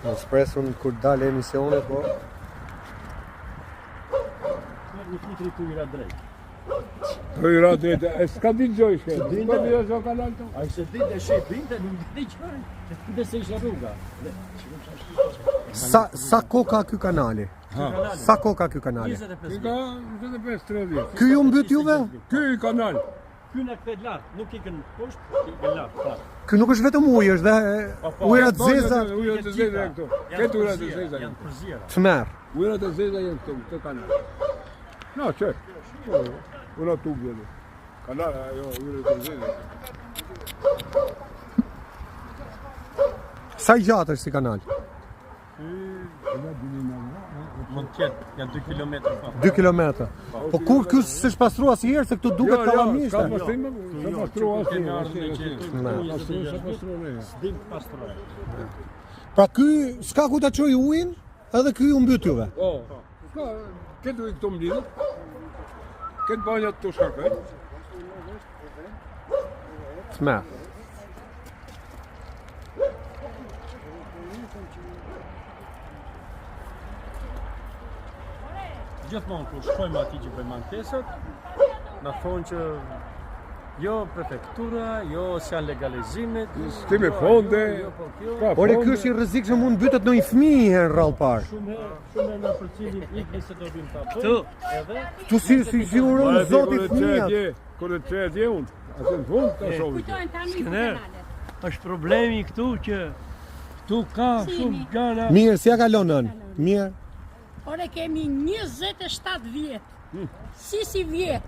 Në shpresun kur dalë emisione, po. Një fitri ku ira drejt. Po ira drejt, e s'ka ditë gjojshke. Po dhja zho kanal të. A i se ditë e shep binte, nuk ditë gjojnë. Dhe se isha rruga. Sa koka ky kanali? Sa koka ky kanali? 25 Ka 25-30. Ky ju mbyt juve? Ky kanal. Ky në këtë lartë, nuk ikën poshtë, ikën lartë. Ky nuk është vetëm ujë, është dhe ujërat zeza. Ujërat e zeza janë këtu. Këtë ujërat e zeza janë përzira. Tmerr. Ujërat e zeza janë këtu, këtë kanal. No, që? Ura tubë dhe. Kanal, ajo, ujërat e zeza. Sa i gjatë është si kanal? Mund tjetë, janë 2 kilometra pa. 2 kilometra. Po kur ky s'është pastruar asnjëherë se këtu duket kallamisht. Ka pastrim, ka pastruar S'dim pastroj. Pra ky s'ka ku ta çojë ujin, edhe ky ju mbyt juve. Po, ka, këtë ujë këtu mblidhët. Këtë banjat të shkarpej. Tmerr. Gjithmonë kur shkojmë ati që bëjmë ankesat, na thonë që jo prefektura, jo s'ja legalizimit, Kemi fonde. Ka Por ky fonde. është i rrezikshëm, mund mbytet në një fëmijë një herë rrallë parë. shumë në për cilin ikni se do bim ta bëjmë. Edhe Tu si uron Zoti fëmijat. Kur e të dje unë, atë në fund të shovi. është problemi këtu që këtu ka shumë gjana. Mirë, si ja kalon nën? Mirë. Ore kemi 27 vjet. Si vjet.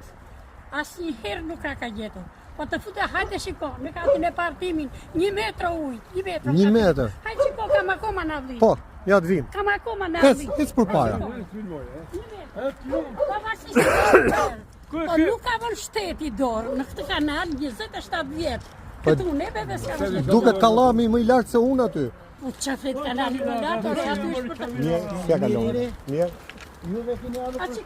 Asnjëherë nuk ka gjetur. Po të futë hajde shiko, në katin e partimin, 1 metër ujë, 1 metër. 1 metër. Hajde shiko, kam akoma në avlin. Po, ja të vim. Kam akoma në avlin. Ec përpara. Po nuk ka vënë shteti dorë në këtë kanal 27 vjet. Këtu neve dhe s'ka vënë. Duket kallami më i lartë se unë aty. Po çafet kanali më lartë, ore aty është për të. Mirë, si ja kalon? Mirë. Juve keni ardhur A që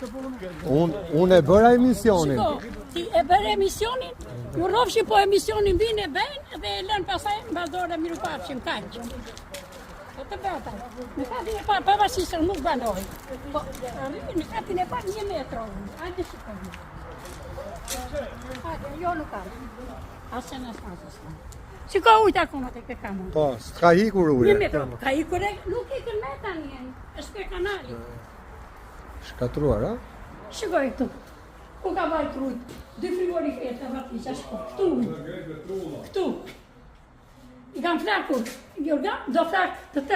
Unë e bëra emisionin. Shiko, ti e bërë emisionin, ju rrofshin po emisionin vinë e bëjnë dhe e lënë pasaj në bazore miru papshim, kaq. Po të bëta, në katin e parë, pavarësisht nuk banoj. Po, në katin e parë 1 metër, hajde shikojmë. Hajde, jo nuk ka. Asë në shmasës. Shiko ujtë akoma të këtë kamë. Po, s'ka hikur 1 ujë. metër, ka i kure, nuk i kërme tani, është për kanali. Shkatruar, a? Shikoj këtu, ku ka bajt rujt, 2 frigorifere të vatisha, shko, këtu, i kam flakur, Gjorga, do flak të të